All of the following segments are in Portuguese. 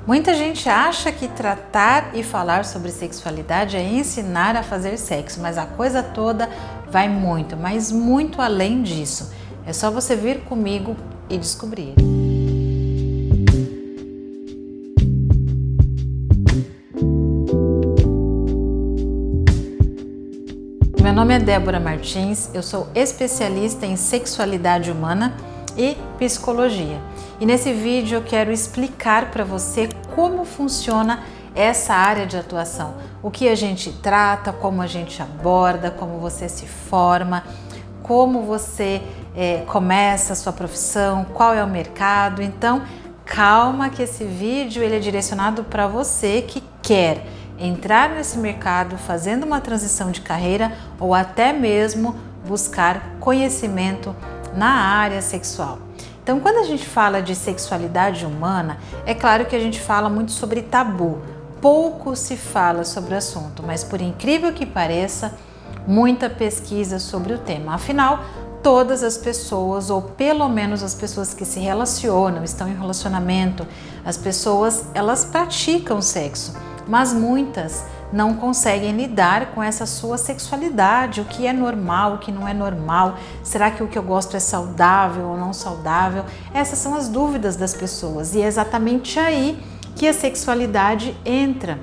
Muita gente acha que tratar e falar sobre sexualidade é ensinar a fazer sexo, mas a coisa toda vai muito, mas muito além disso. É só você vir comigo e descobrir. Meu nome é Débora Martins, eu sou especialista em sexualidade humana e psicologia. E nesse vídeo eu quero explicar para você como funciona essa área de atuação. O que a gente trata, como a gente aborda, como você se forma, como você começa a sua profissão, qual é o mercado. Então, calma que esse vídeo ele é direcionado para você que quer entrar nesse mercado fazendo uma transição de carreira ou até mesmo buscar conhecimento na área sexual. Então, quando a gente fala de sexualidade humana, é claro que a gente fala muito sobre tabu. Pouco se fala sobre o assunto, mas por incrível que pareça, muita pesquisa sobre o tema. Afinal, todas as pessoas, ou pelo menos as pessoas que se relacionam, estão em relacionamento, as pessoas, elas praticam sexo, mas muitas não conseguem lidar com essa sua sexualidade, o que é normal, o que não é normal, será que o que eu gosto é saudável ou não saudável? Essas são as dúvidas das pessoas e é exatamente aí que a sexualidade entra.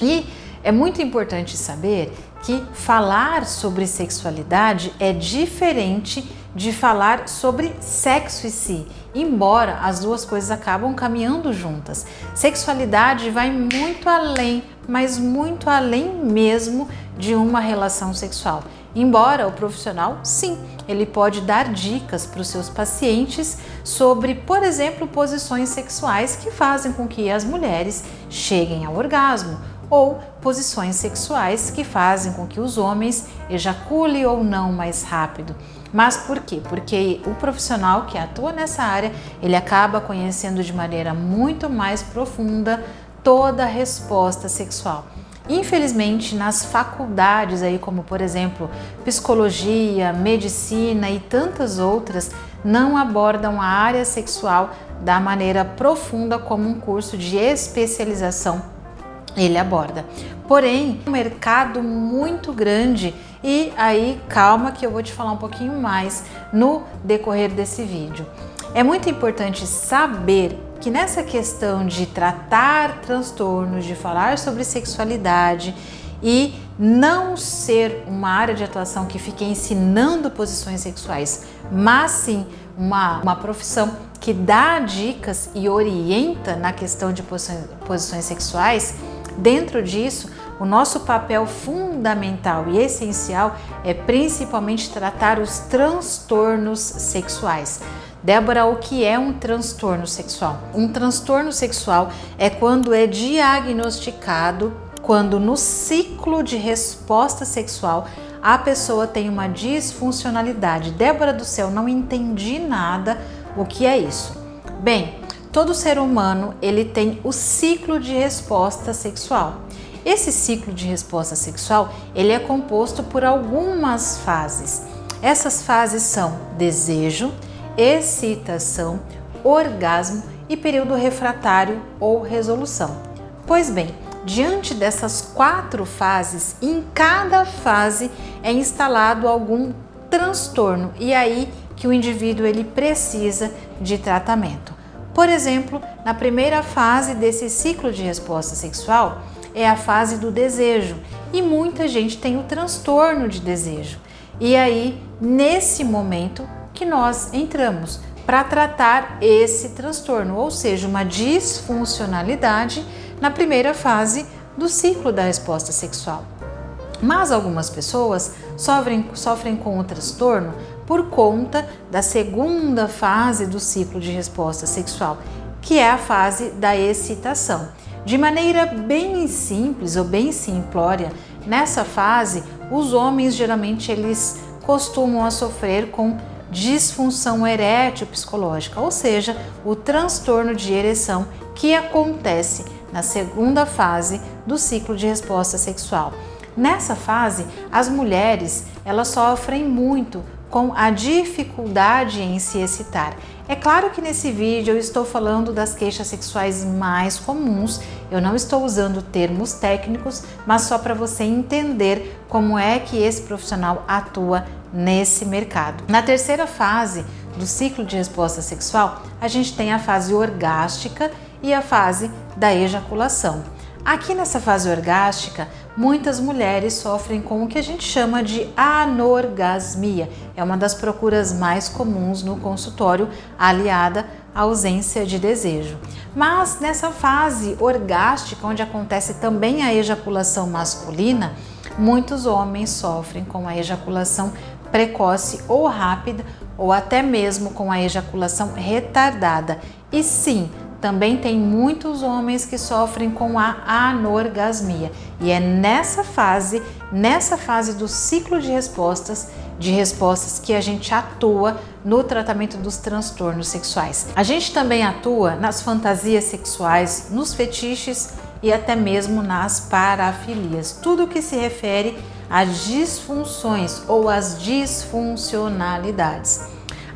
E é muito importante saber que falar sobre sexualidade é diferente de falar sobre sexo em si, embora as duas coisas acabam caminhando juntas. Sexualidade vai muito além, mas muito além mesmo de uma relação sexual. Embora o profissional, sim, ele pode dar dicas para os seus pacientes sobre, por exemplo, posições sexuais que fazem com que as mulheres cheguem ao orgasmo, ou posições sexuais que fazem com que os homens ejaculem ou não mais rápido. Mas por quê? Porque o profissional que atua nessa área, ele acaba conhecendo de maneira muito mais profunda toda a resposta sexual. Infelizmente, nas faculdades aí, como por exemplo, psicologia, medicina e tantas outras, não abordam a área sexual da maneira profunda como um curso de especialização ele aborda. Porém, é um mercado muito grande e aí calma que eu vou te falar um pouquinho mais no decorrer desse vídeo. É muito importante saber que nessa questão de tratar transtornos, de falar sobre sexualidade e não ser uma área de atuação que fique ensinando posições sexuais, mas sim uma profissão que dá dicas e orienta na questão de posições sexuais. Dentro disso, o nosso papel fundamental e essencial é principalmente tratar os transtornos sexuais. Débora, o que é um transtorno sexual? Um transtorno sexual é quando é diagnosticado, quando no ciclo de resposta sexual a pessoa tem uma disfuncionalidade. Débora do céu, não entendi nada. O que é isso? Bem, todo ser humano ele tem o ciclo de resposta sexual. Esse ciclo de resposta sexual ele é composto por algumas fases. Essas fases são desejo, excitação, orgasmo e período refratário ou resolução. Pois bem, diante dessas 4 fases, em cada fase é instalado algum transtorno e aí que o indivíduo ele precisa de tratamento. Por exemplo, na primeira fase desse ciclo de resposta sexual é a fase do desejo e muita gente tem o transtorno de desejo. E aí, nesse momento que nós entramos para tratar esse transtorno, ou seja, uma disfuncionalidade na primeira fase do ciclo da resposta sexual. Mas algumas pessoas sofrem com o transtorno por conta da segunda fase do ciclo de resposta sexual, que é a fase da excitação. De maneira bem simples ou bem simplória, nessa fase, os homens geralmente eles costumam a sofrer com disfunção erétil psicológica, ou seja, o transtorno de ereção que acontece na segunda fase do ciclo de resposta sexual. Nessa fase, as mulheres elas sofrem muito com a dificuldade em se excitar. É claro que nesse vídeo eu estou falando das queixas sexuais mais comuns, eu não estou usando termos técnicos, mas só para você entender como é que esse profissional atua nesse mercado. Na terceira fase do ciclo de resposta sexual, a gente tem a fase orgástica e a fase da ejaculação. Aqui nessa fase orgástica, muitas mulheres sofrem com o que a gente chama de anorgasmia. É uma das procuras mais comuns no consultório, aliada à ausência de desejo. Mas nessa fase orgástica, onde acontece também a ejaculação masculina, muitos homens sofrem com a ejaculação precoce ou rápida, ou até mesmo com a ejaculação retardada. E sim, também tem muitos homens que sofrem com a anorgasmia. E é nessa fase do ciclo de respostas que a gente atua no tratamento dos transtornos sexuais. A gente também atua nas fantasias sexuais, nos fetiches e até mesmo nas parafilias. Tudo que se refere às disfunções ou às disfuncionalidades.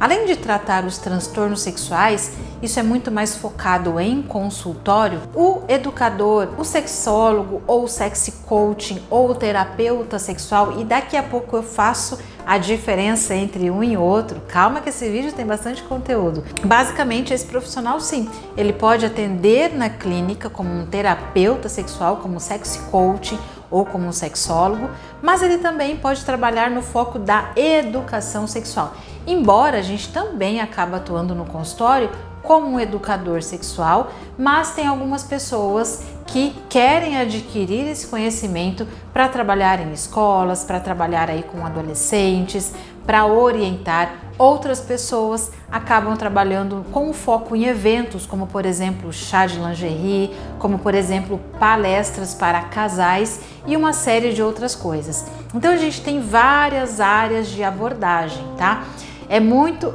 Além de tratar os transtornos sexuais, isso é muito mais focado em consultório. O educador, o sexólogo ou o sexy coaching ou o terapeuta sexual, e daqui a pouco eu faço a diferença entre um e outro. Calma que esse vídeo tem bastante conteúdo. Basicamente, esse profissional, sim, ele pode atender na clínica como um terapeuta sexual, como sexy coaching ou como um sexólogo, mas ele também pode trabalhar no foco da educação sexual. Embora a gente também acaba atuando no consultório como um educador sexual, mas tem algumas pessoas que querem adquirir esse conhecimento para trabalhar em escolas, para trabalhar aí com adolescentes, para orientar. Outras pessoas acabam trabalhando com foco em eventos, como por exemplo chá de lingerie, como por exemplo palestras para casais e uma série de outras coisas. Então a gente tem várias áreas de abordagem, tá? É muito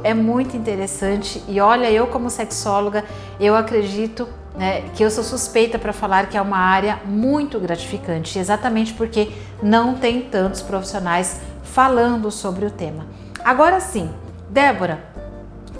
interessante e olha, eu como sexóloga, eu acredito que eu sou suspeita para falar que é uma área muito gratificante, exatamente porque não tem tantos profissionais falando sobre o tema. Agora sim, Débora,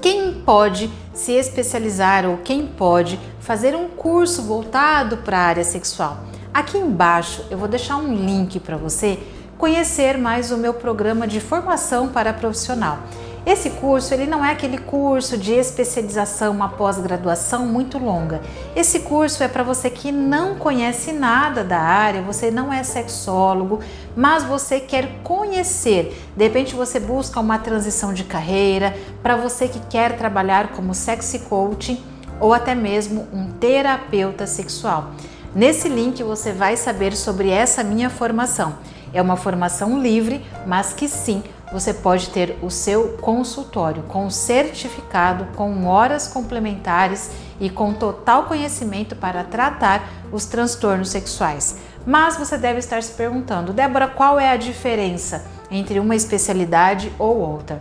quem pode se especializar ou quem pode fazer um curso voltado para a área sexual? Aqui embaixo eu vou deixar um link para você conhecer mais o meu programa de formação para profissional. Esse curso, ele não é aquele curso de especialização, uma pós-graduação muito longa. Esse curso é para você que não conhece nada da área, você não é sexólogo, mas você quer conhecer. De repente você busca uma transição de carreira, para você que quer trabalhar como sexy coaching ou até mesmo um terapeuta sexual. Nesse link você vai saber sobre essa minha formação. É uma formação livre, mas que sim, você pode ter o seu consultório com certificado, com horas complementares e com total conhecimento para tratar os transtornos sexuais. Mas você deve estar se perguntando, Débora, qual é a diferença entre uma especialidade ou outra?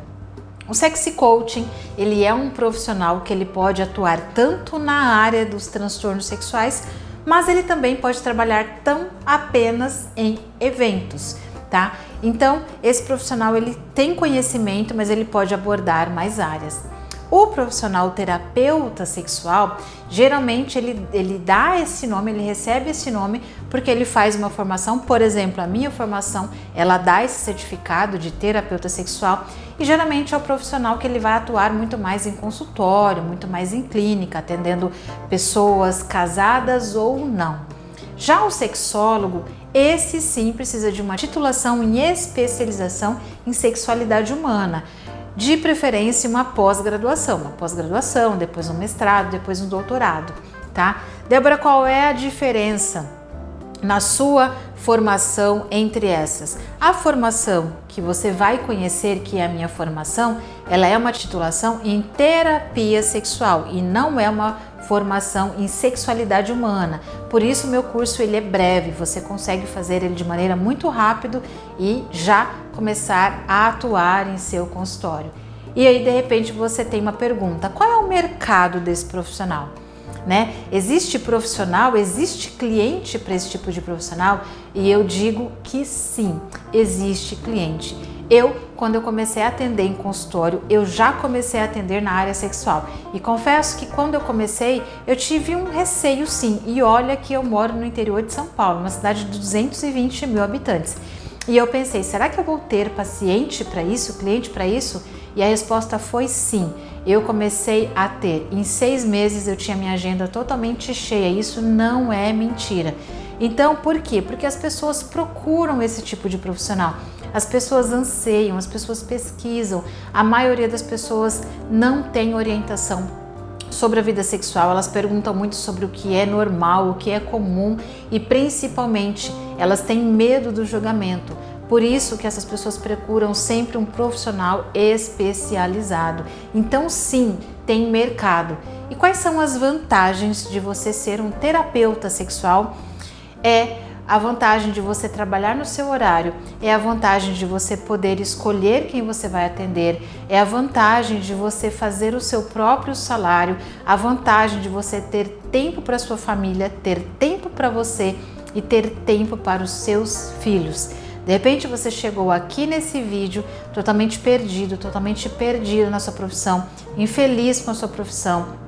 O sexy coaching, ele é um profissional que ele pode atuar tanto na área dos transtornos sexuais, mas ele também pode trabalhar apenas em eventos, tá? Então, esse profissional ele tem conhecimento, mas ele pode abordar mais áreas. O profissional terapeuta sexual, geralmente ele dá esse nome, ele recebe esse nome porque ele faz uma formação, por exemplo, a minha formação, ela dá esse certificado de terapeuta sexual e geralmente é o profissional que ele vai atuar muito mais em consultório, muito mais em clínica, atendendo pessoas casadas ou não. Já o sexólogo, esse sim precisa de uma titulação em especialização em sexualidade humana, de preferência uma pós-graduação, depois um mestrado, depois um doutorado, tá? Débora, qual é a diferença na sua formação entre essas? A formação que você vai conhecer, que é a minha formação, ela é uma titulação em terapia sexual e não é uma formação em sexualidade humana. Por isso meu curso ele é breve, você consegue fazer ele de maneira muito rápido e já começar a atuar em seu consultório. E aí de repente você tem uma pergunta, qual é o mercado desse profissional? Né? Existe profissional, existe cliente para esse tipo de profissional? E eu digo que sim, existe cliente. Eu, quando eu comecei a atender em consultório, eu já comecei a atender na área sexual. E confesso que quando eu comecei, eu tive um receio sim. E olha que eu moro no interior de São Paulo, uma cidade de 220 mil habitantes. E eu pensei, será que eu vou ter paciente para isso, cliente para isso? E a resposta foi sim. Eu comecei a ter. Em 6 meses eu tinha minha agenda totalmente cheia. Isso não é mentira. Então, por quê? Porque as pessoas procuram esse tipo de profissional. As pessoas anseiam, as pessoas pesquisam. A maioria das pessoas não tem orientação sobre a vida sexual. Elas perguntam muito sobre o que é normal, o que é comum e principalmente elas têm medo do julgamento. Por isso que essas pessoas procuram sempre um profissional especializado. Então sim, tem mercado. E quais são as vantagens de você ser um terapeuta sexual? É a vantagem de você trabalhar no seu horário, é a vantagem de você poder escolher quem você vai atender, é a vantagem de você fazer o seu próprio salário, a vantagem de você ter tempo para sua família, ter tempo para você e ter tempo para os seus filhos. De repente você chegou aqui nesse vídeo totalmente perdido, totalmente perdido na sua profissão, infeliz com a sua profissão.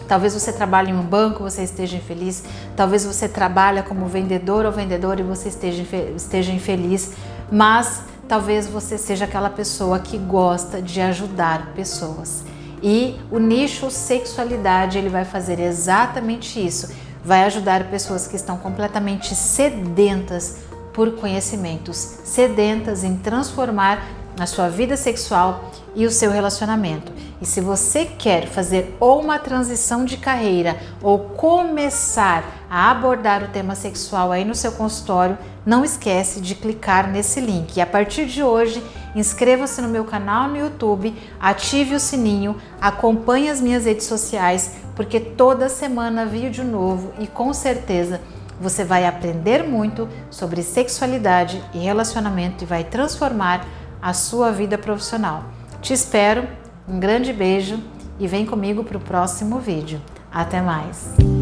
Talvez você trabalhe em um banco, você esteja infeliz. Talvez você trabalhe como vendedor ou vendedora e você esteja infeliz. Mas talvez você seja aquela pessoa que gosta de ajudar pessoas. E o nicho sexualidade, ele vai fazer exatamente isso. Vai ajudar pessoas que estão completamente sedentas por conhecimentos, sedentas em transformar a sua vida sexual e o seu relacionamento. E se você quer fazer ou uma transição de carreira ou começar a abordar o tema sexual aí no seu consultório, não esquece de clicar nesse link. E a partir de hoje, inscreva-se no meu canal no YouTube, ative o sininho, acompanhe as minhas redes sociais, porque toda semana vídeo novo e com certeza você vai aprender muito sobre sexualidade e relacionamento e vai transformar a sua vida profissional. Te espero, um grande beijo e vem comigo para o próximo vídeo. Até mais!